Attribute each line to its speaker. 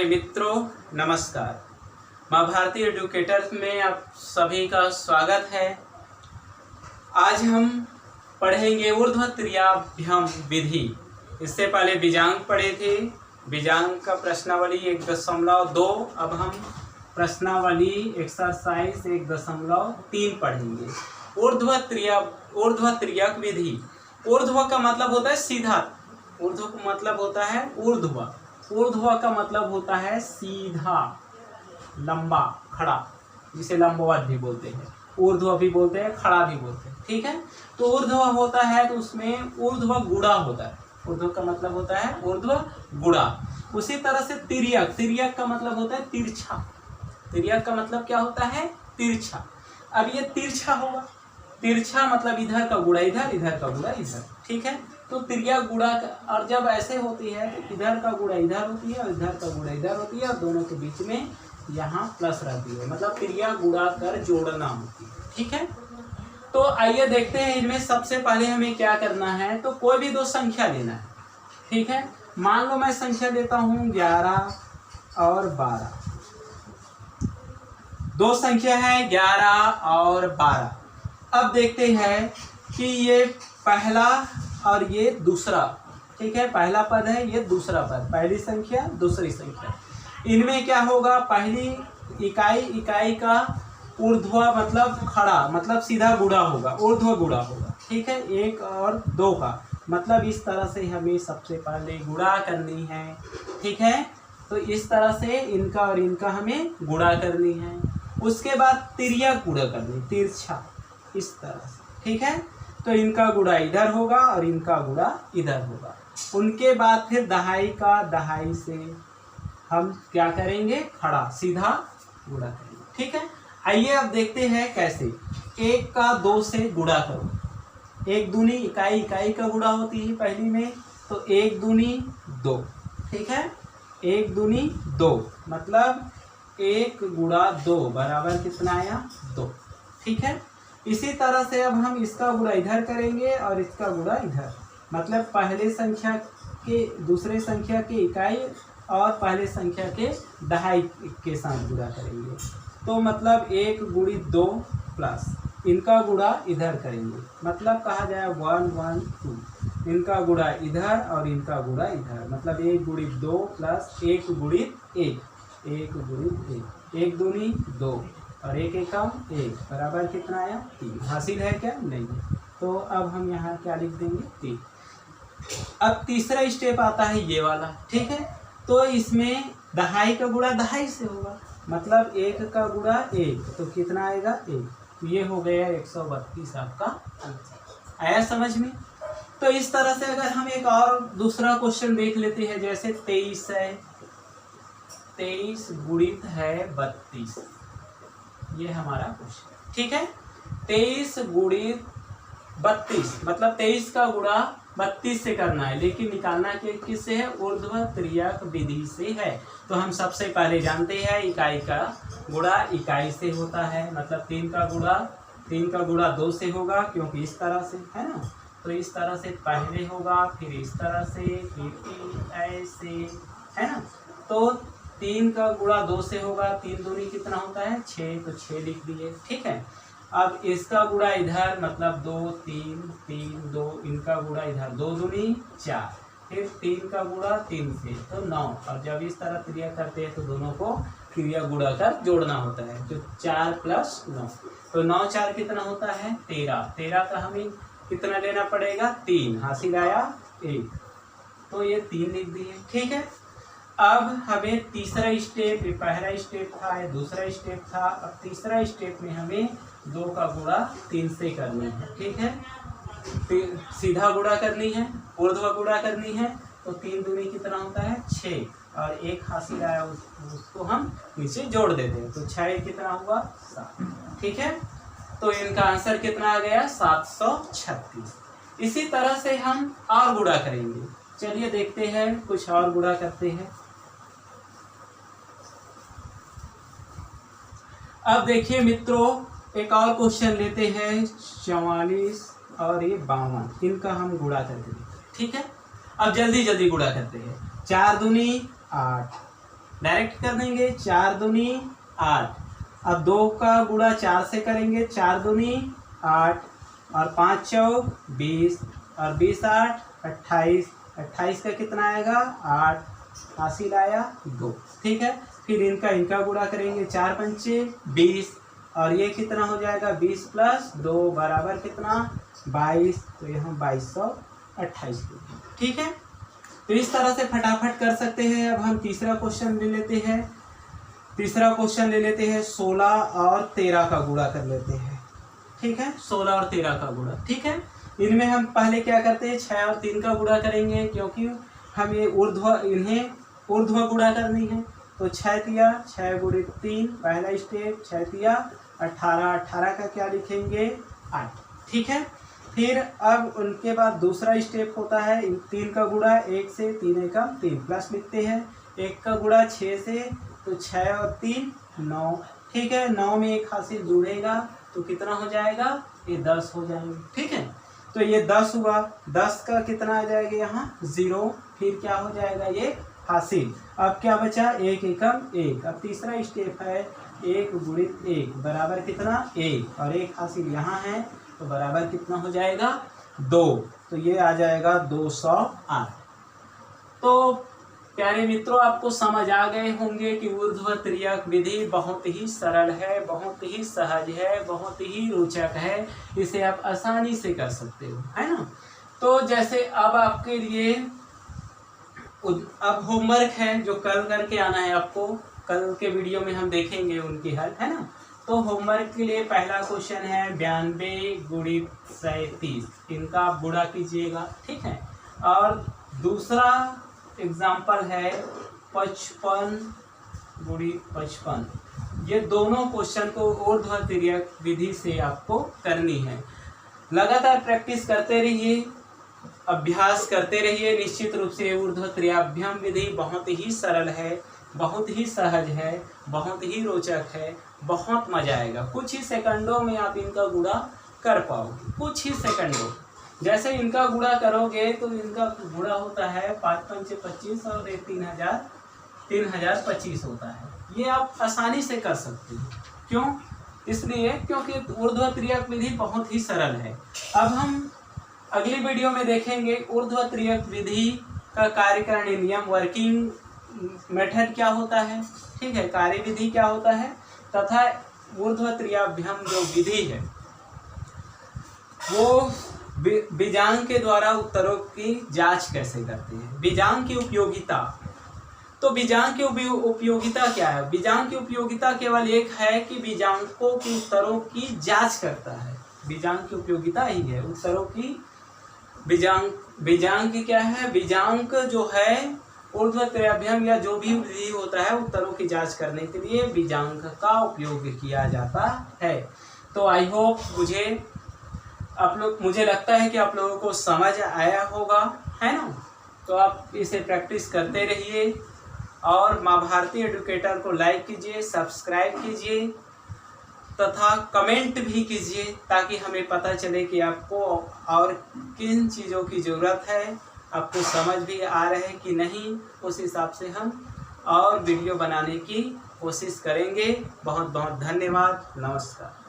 Speaker 1: प्यारे मित्रों नमस्कार। माँ भारती एडुकेटर्स में आप सभी का स्वागत है। आज हम पढ़ेंगे ऊर्ध्व त्रियाभ्याम विधि। इससे पहले बीजांक पढ़े थे। बीजांक का प्रश्नावली 1.2। अब हम प्रश्नावली एक्सरसाइज 1.3 पढ़ेंगे। ऊर्ध्व त्रियक विधि। ऊर्ध्व का मतलब होता है सीधा। ऊर्ध्व का मतलब होता है ऊर्ध्व। ऊर्ध्व का मतलब होता है सीधा, लंबा, खड़ा, जिसे लंबवत भी बोलते हैं, ऊर्ध्व भी बोलते हैं, खड़ा भी बोलते हैं। ठीक है, तो ऊर्ध्व होता है तो उसमें ऊर्ध्व गुणा होता है। ऊर्ध्व का मतलब होता है ऊर्ध्व गुणा। उसी तरह से तिर्यक। तिर्यक का मतलब होता है तिरछा। तिर्यक का मतलब क्या होता है? तिरछा। अब ये तिरछा होगा। तिरछा मतलब इधर का गुणा इधर, इधर का गुणा इधर। ठीक है, तो तिर्यक गुणा। और जब ऐसे होती है तो इधर का गुणा इधर होती है और इधर का गुणा इधर होती है और दोनों के बीच में यहाँ प्लस रहती है, मतलब तिर्यक गुणा कर जोड़ना होती है। ठीक है, तो आइए देखते हैं इनमें सबसे पहले हमें क्या करना है। तो कोई भी दो संख्या लेना है। ठीक है, मान लो मैं संख्या लेता हूँ 11 और 12। दो संख्या है 11 और 12। अब देखते हैं कि ये पहला और ये दूसरा। ठीक है, पहला पद है, ये दूसरा पद। पहली संख्या दूसरी संख्या, इनमें क्या होगा? पहली इकाई का ऊर्ध्व मतलब खड़ा, मतलब सीधा गुणा होगा, ऊर्ध्व गुणा होगा। ठीक है, 1 और 2 का मतलब इस तरह से हमें सबसे पहले गुणा करनी है। ठीक है, तो इस तरह से इनका और इनका हमें गुणा करनी है। उसके बाद तिर्यक गुणा करनी, तिरछा, इस तरह से। ठीक है, तो इनका गुणा इधर होगा और इनका गुणा इधर होगा। उनके बाद फिर दहाई का दहाई से हम क्या करेंगे? खड़ा, सीधा गुणा करेंगे। ठीक है, आइए अब देखते हैं कैसे। 1 का 2 से गुणा करो। 1 दूनी इकाई का गुणा होती है पहली में, तो 1 दूनी 2। ठीक है, 1 दूनी 2 मतलब 1 गुणा 2 बराबर कितना आया? 2। ठीक है, इसी तरह से अब हम इसका गुणा इधर करेंगे और इसका गुणा इधर, मतलब पहले संख्या के दूसरे संख्या के इकाई और पहले संख्या के दहाई के साथ गुणा करेंगे। तो मतलब 1 गुणित 2 प्लस इनका गुणा इधर करेंगे, मतलब कहा जाए 1 1 2। इनका गुणा इधर और इनका गुणा इधर, मतलब 1 गुणित 2 प्लस 1 गुणित 1, 1 गुणित 1, 1 दूनी 2 और 1 एकम 1 बराबर कितना आया? 3। हासिल है क्या? नहीं। तो अब हम यहाँ क्या लिख देंगे? 3। अब तीसरा स्टेप आता है ये वाला। ठीक है, तो इसमें दहाई का गुणा दहाई से होगा, मतलब 1 का गुणा 1, तो कितना आएगा? 1। तो ये हो गया 132 आपका आंसर। आया समझ में? तो इस तरह से अगर हम एक और दूसरा क्वेश्चन देख लेते हैं, जैसे 23 है, 23 गुणित है 32, ये हमारा क्वेश्चन। ठीक है, 23 गुणित 32 मतलब 23 का गुणा 32 से करना है, लेकिन निकालना किससे है? ऊर्ध्व त्रियक विधि से है। तो हम सबसे पहले जानते हैं इकाई का गुणा इकाई से होता है, मतलब 3 का गुणा 2 से होगा, क्योंकि इस तरह से है ना। तो इस तरह से पहले होगा, फिर इस तरह से, फिर ऐसे, है ना। तो 3 का गुणा 2 से होगा, 3 दूनी कितना होता है? 6, तो 6 लिख दिए। ठीक है, अब इसका गुणा इधर मतलब 2 3 3 2, इनका गुणा इधर 2 दूनी 4, फिर 3 का गुणा 3 से तो 9। और जब इस तरह क्रिया करते हैं तो दोनों को क्रिया गुणा कर जोड़ना होता है, तो 4 + 9, तो 9 4 कितना होता है? 13। 13 का हमें कितना लेना पड़ेगा? 3। हासिल आया 1, तो ये 3 लिख दिए। ठीक है, अब हमें तीसरा स्टेप, पहला स्टेप था, दूसरा स्टेप था, अब तीसरा स्टेप में हमें 2 का गुणा 3 से करनी है। ठीक है, फिर सीधा गुणा करनी है, ऊर्ध्व गुणा करनी है, तो 3 दूनी कितना होता है? 6, और 1 हासिल आया, उसको हम नीचे जोड़ देते हैं, तो 6 कितना हुआ? 7। ठीक है, तो इनका आंसर कितना आ गया? 736। इसी तरह से हम और गुणा करेंगे। चलिए देखते हैं, कुछ और गुणा करते हैं। अब देखिए मित्रों, एक और क्वेश्चन लेते हैं, 44 और ये 52, इनका हम गुणा करके देखते हैं। ठीक है, अब जल्दी गुणा करते हैं। 4 दूनी 8, डायरेक्ट कर देंगे, 4 दूनी 8। अब 2 का गुणा 4 से करेंगे, 4 दूनी 8 और 5 चौक 20 और 20 8 28। 28 का कितना आएगा 8, हासिल आया 2। ठीक है, फिर इनका गुणा करेंगे, 4 पंचे 20 और ये कितना हो जाएगा 20 प्लस 2 बराबर कितना 22। तो यहाँ 2228। ठीक है, तो इस तरह से फटाफट कर सकते हैं। अब हम तीसरा क्वेश्चन ले लेते हैं। 16 और 13 का गुणा कर लेते हैं। ठीक है, 16 और 13 का गुणा। ठीक है, इनमें हम पहले क्या करते हैं, 6 और 3 का गुणा करेंगे, क्योंकि हम ये इन्हें ऊर्ध्व गुणा करनी है। तो 6 तिया 6 गुणित 3 पहला स्टेप, 6 तिया 18। 18 का क्या लिखेंगे 8। ठीक है, फिर अब उनके बाद दूसरा स्टेप होता है 3 का गुणा 1 से, 3 एकम 3 प्लस लिखते हैं। 1 का गुणा 6 से, तो 6 और 3 9। ठीक है, 9 में 1 हासिल जुड़ेगा तो कितना हो जाएगा, ये 10 हो जाएंगे। ठीक है, तो ये 10 हुआ। 10 का कितना आ जाएगा यहाँ 0, फिर क्या हो जाएगा ये हासिल। अब क्या बचा 1 एकम 1। अब तीसरा स्टेप है 1 गुणित 1 बराबर कितना 1 और 1 हासिल यहाँ है, तो बराबर कितना हो जाएगा 2। तो ये आ जाएगा 208। तो प्यारे मित्रों, आपको समझ आ गए होंगे कि ऊर्ध्व तिर्यक विधि बहुत ही सरल है, बहुत ही सहज है, बहुत ही रोचक है। इसे आप आसानी से कर सकते हो, है ना। तो जैसे अब आपके लिए अब होमवर्क है जो कल करके आना है आपको, कल के वीडियो में हम देखेंगे उनकी हल, है ना। तो होमवर्क के लिए पहला क्वेश्चन है 92 गुणित 37, इनका आप गुणा कीजिएगा। ठीक है, और दूसरा एग्जाम्पल है 55 गुणित 55। ये दोनों क्वेश्चन को ऊर्ध्व तिर्यक विधि से आपको करनी है। लगातार प्रैक्टिस करते रहिए, अभ्यास करते रहिए। निश्चित रूप से ऊर्ध्व तिर्याभ्याम विधि बहुत ही सरल है, बहुत ही सहज है, बहुत ही रोचक है, बहुत मजा आएगा। कुछ ही सेकंडों में आप इनका गुणा कर पाओगे, कुछ ही सेकंडों। जैसे इनका गुणा करोगे तो इनका गुणा होता है 5 पंचे 25 और 3025 होता है। ये आप आसानी से कर सकते हो। क्यों? इसलिए क्योंकि ऊर्ध्व तिर्यक विधि बहुत ही सरल है। अब हम अगली वीडियो में देखेंगे ऊर्ध्व तिर्यक विधि का कार्यकारिणी नियम, वर्किंग मेथड क्या होता है। ठीक है, कार्यविधि क्या होता है, तथा ऊर्ध्व तिर्याभ्याम जो विधि है वो बीजांग के द्वारा उत्तरों की जांच कैसे करते हैं। बीजांग की उपयोगिता, तो बीजांग की उपयोगिता क्या है। बीजांग की उपयोगिता केवल एक है कि बीजांकों के उत्तरों की जांच करता है। बीजांग की उपयोगिता ही है उत्तरों की। बीजांक क्या है, बीजांक जो है ऊर्ध्व तिर्याभ्याम या जो भी विधि होता है उत्तरों की जांच करने के लिए बीजांक का उपयोग किया जाता है। तो आई होप मुझे लगता है कि आप लोगों को समझ आया होगा, है ना। तो आप इसे प्रैक्टिस करते रहिए और माँ भारती एडुकेटर को लाइक कीजिए, सब्सक्राइब कीजिए तथा कमेंट भी कीजिए, ताकि हमें पता चले कि आपको और किन चीज़ों की ज़रूरत है, आपको समझ भी आ रहा है कि नहीं। उस हिसाब से हम और वीडियो बनाने की कोशिश करेंगे। बहुत बहुत धन्यवाद, नमस्कार।